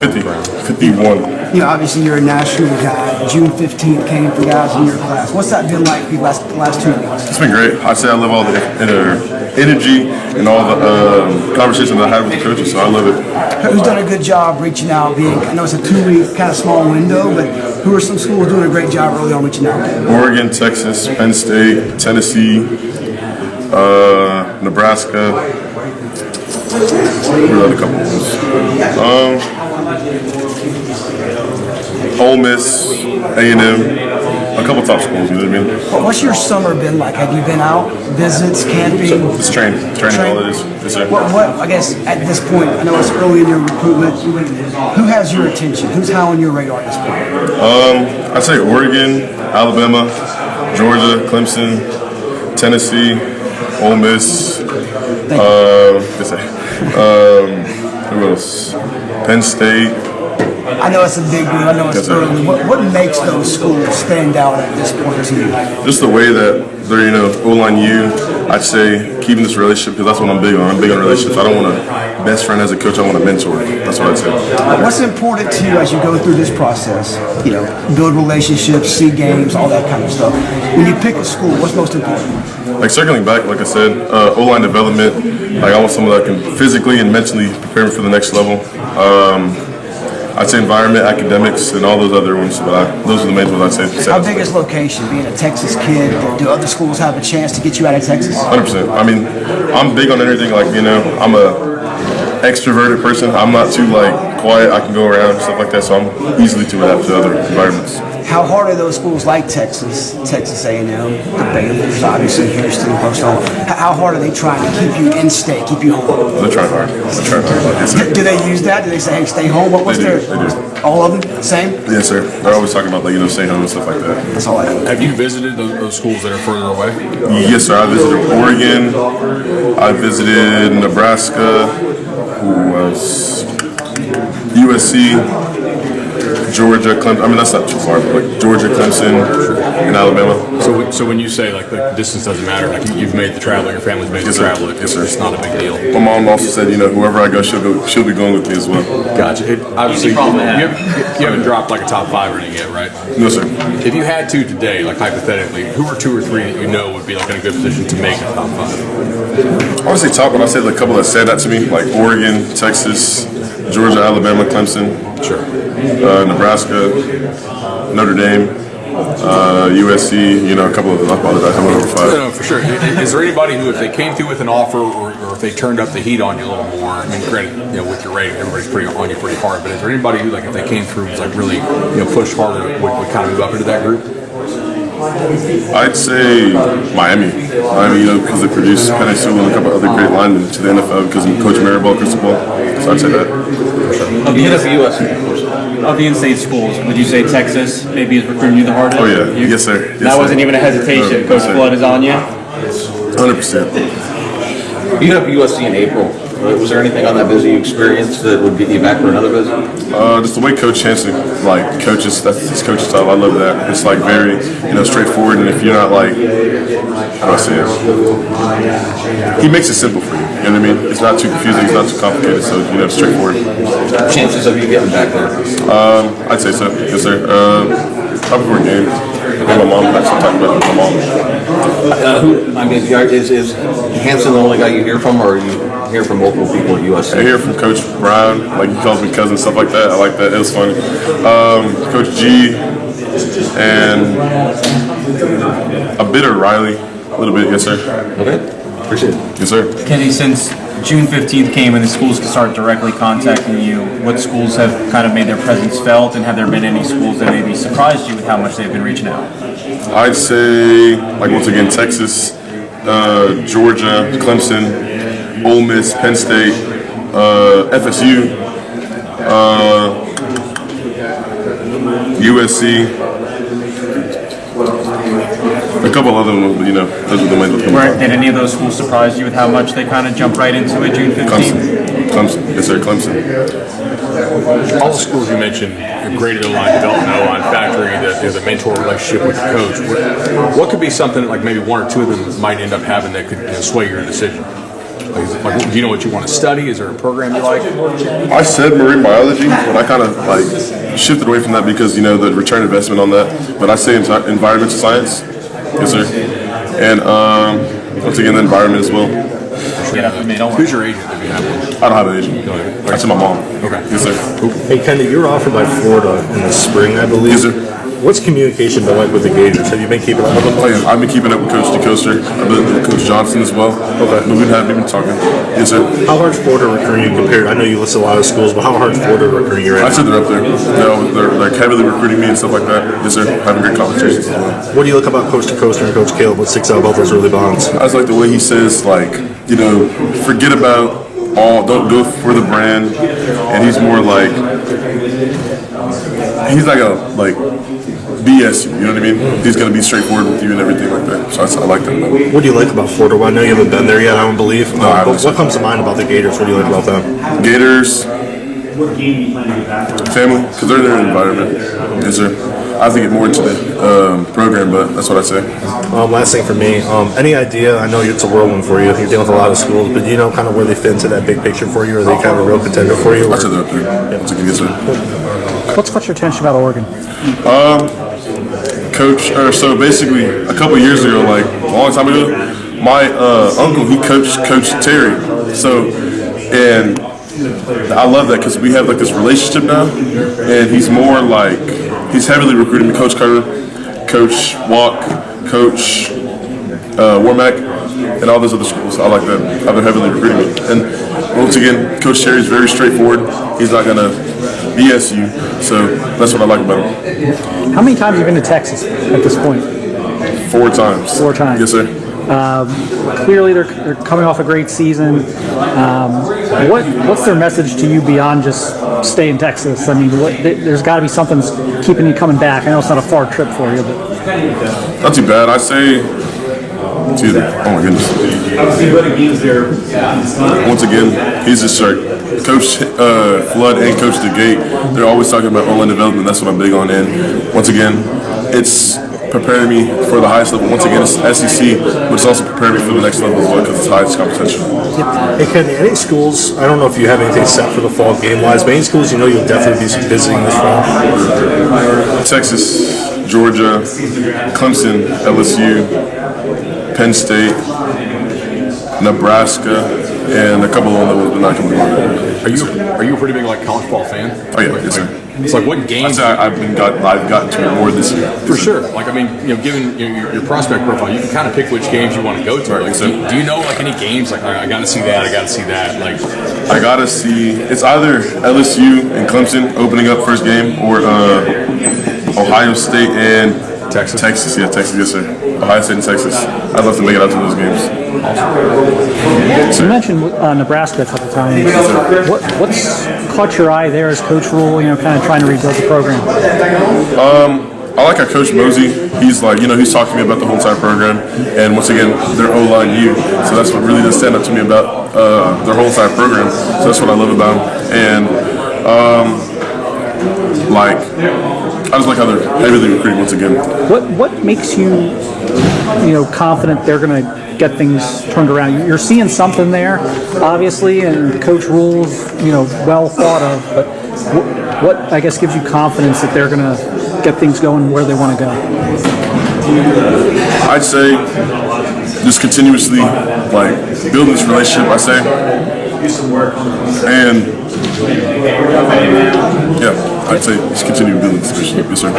50, 51. You know, obviously you're a national guy. June 15th came for guys in your class. What's that been like the last 2 weeks? It's been great. I say I love all the energy and all the conversations that I had with the coaches, so I love it. Who's done a good job reaching out? I know it's a 2-week kind of small window, but who are some schools doing a great job early on reaching out? Oregon, Texas, Penn State, Tennessee, Nebraska. What are the other couple ones? Ole Miss, A&M, a couple top schools, you know what I mean? What's your summer been like? Have you been out, visits, camping? It's training all it is. Yes, sir. What, I guess, at this point, I know it's early in your recruitment, who has your attention? Who's high on your radar at this point? I'd say Oregon, Alabama, Georgia, Clemson, Tennessee, Ole Miss, who else? Penn State. I know it's a big deal. I know it's early. What makes those schools stand out at this point to you? Just the way that they're, O-line I'd say keeping this relationship, because that's what I'm big on. I'm big on relationships. I don't want a best friend as a coach. I want a mentor. That's what I'd say. What's important to you as you go through this process? Build relationships, see games, all that kind of stuff. When you pick a school, what's most important? Like circling back, like I said, O-line development. Like I want someone that can physically and mentally prepare me for the next level. I'd say environment, academics, and all those other ones, but those are the main ones I'd say. How big is location? Being a Texas kid, do other schools have a chance to get you out of Texas? 100%. I mean, I'm big on everything. I'm a extroverted person. I'm not too quiet. I can go around and stuff like that, so I'm easily to adapt to other environments. How hard are those schools like Texas A&M, the Baylors, obviously Houston, Oklahoma? How hard are they trying to keep you in state, keep you home? They're trying hard. Do they use that? Do they say, hey, stay home? What's they their? do. All of them same? Yes, sir. They're always talking about stay home and stuff like that. That's all I know. Have you visited those schools that are further away? Yes, sir. I visited Oregon. I visited Nebraska. Who else? USC. Georgia, Clemson. I mean, that's not too far, but Georgia, Clemson, and Alabama. So when you say the distance doesn't matter, you've made the travel, your family's made the travel. Yes, sir. It's not a big deal. My mom also said, whoever I go, she'll be going with me as well. Gotcha. Obviously, you haven't dropped a top 5 or anything yet, right? No, sir. If you had to today, hypothetically, who are 2 or 3 that would be in a good position to make a top 5? I would say top, but I said a couple that said that to me, like Oregon, Texas, Georgia, Alabama, Clemson. Sure. Nebraska, Notre Dame, USC, a couple of them. I apologize. I'm over 5. No, for sure. Is there anybody who, if they came through with an offer or if they turned up the heat on you a little more, I mean, granted, with your rating, everybody's pretty on you pretty hard, but is there anybody who, if they came through was really, pushed harder, would kind of move up into that group? I'd say Miami, because they produce Penn State and a couple other great linemen to the NFL because of Coach Maribel, Cristobal. So I'd say that. Of the in-state schools, would you say Texas maybe is recruiting you the hardest? Oh yeah, yes sir. Yes, that wasn't even a hesitation. Coach Flood is on you. 100%. You have USC in April. Was there anything on that visit you experienced that would get you back for another visit? Just the way Coach Hansen coaches, that's his coaching style. I love that. It's very straightforward, and if you're not how do I say it? He makes it simple for you. You know what I mean? It's not too confusing. It's not too complicated. So straightforward. Chances of you getting back there? I'd say so. Yes, sir. Probably for a game. My mom actually talked about it with my mom. Is Hansen the only guy you hear from, or are you hear from multiple people at USC? I hear from Coach Brown, he calls me cousin, stuff like that. I like that. It was funny. Coach G and a bit of Riley, a little bit, yes sir. Okay, appreciate it. Yes sir. Kenny, since June 15th came and the schools can start directly contacting you, what schools have kind of made their presence felt, and have there been any schools that maybe surprised you with how much they've been reaching out? I'd say, once again, Texas, Georgia, Clemson, Ole Miss, Penn State, FSU, USC, a couple other ones, but those are the main ones. Did any of those schools surprise you with how much they kind of jumped right into it June 15th? Clemson. Yes, sir, Clemson. All the schools you mentioned, graded O-line, development O-line, factoring the mentor relationship with the coach. What could be something maybe 1 or 2 of them might end up having that could sway your decision? Like, do you know what you want to study? Is there a program you like? I said marine biology, but I kind of like shifted away from that because the return investment on that. But I say environmental science, yes sir, and once again the environment as well. Who's your agent if you have one? I don't have an agent. That's my mom. Okay. Yes sir. Hey, Kenny, you were offered by Florida in the spring, I believe. Yes sir. What's communication been like with the Gators? Have you been keeping up with them? Oh yeah, I've been keeping up with Coach DeCoster. I've been with Coach Johnson as well. Okay. But we've been talking. Yes sir. How hard's Florida recruiting you compared? I know you list a lot of schools, but how hard's Florida recruiting you right I now? said they're up there. They're like heavily recruiting me and stuff like that. Yes sir. Having great conversations as well. What do you like about Coach DeCoster and Coach Caleb? What sticks out about those early bonds? I just like the way he says, like, forget about don't go for the brand. And he's more like, he's not gonna like BS you, you know what I mean? He's gonna be straightforward with you and everything like that. So I like that. What do you like about Florida? Well, I know you haven't been there yet, I don't believe. No, I haven't. But what comes to mind about the Gators? What do you like about them? Gators, family, because they're in their environment. Yes sir. I have to get more into the program, but that's what I say. Last thing for me, any idea? I know it's a whirlwind for you. You're dealing with a lot of schools, but do you know kind of where they fit into that big picture for you? Are they kind of a real contender for you? I said they're up there. Once again, yes sir. What's caught your attention about Oregon? Coach, so basically, a couple years ago, like a long time ago, my uncle, he coached Coach Terry. So, and I love that because we have like this relationship now, and he's more like, he's heavily recruiting me, Coach Carter, Coach Walk, Coach Warmack, and all those other schools. I like that. I've been heavily recruiting me. And once again, Coach Terry is very straightforward. He's not going to BS you. So that's what I like about him. How many times have you been to Texas at this point? 4 times. 4 times. Yes, sir. Clearly, they're coming off a great season. What's their message to you beyond just stay in Texas? I mean, there's got to be something that's keeping you coming back. I know it's not a far trip for you, but Not too bad. I say, oh my goodness. Once again, he's just sharp. Coach Flood and Coach DeGate, they're always talking about online development. That's what I'm big on. And once again, it's preparing me for the highest level. Once again, it's SEC, but it's also preparing me for the next level as well because it's highest competition. Hey, Kenny, any schools, I don't know if you have anything set for the fall game-wise, but any schools you'll definitely be visiting this fall? Texas, Georgia, Clemson, LSU, Penn State, Nebraska, and a couple of them that will not come to Are you a pretty big like college ball fan? Oh yeah, yes sir. It's like what games? I've gotten to it more this year. For sure. Like I mean, given your prospect profile, you can kind of pick which games you want to go to. Right, Like, so- do you know like any games? Like I got to see that. I got to see that. Like I gotta see. It's either LSU and Clemson opening up first game, or Ohio State and Texas. Texas, yes sir. Ohio State and Texas. I'd love to make it out to those games. you mentioned Nebraska a couple times. What's caught your eye there as Coach Rule? Kind of trying to rebuild the program. I like our Coach Mosey. He's like, he's talking to me about the whole entire program, and once again, their O-line U. So that's what really does stand up to me about their whole entire program. So that's what I love about them. And I just like how they're heavily recruiting once again. What makes you, confident they're going to get things turned around? You're seeing something there, obviously, and Coach Rule's, well thought of. But what I guess gives you confidence that they're going to get things going where they want to go? I'd say just continuously building this relationship. I say, and yeah, I'd say just continue building this relationship. Yes, sir.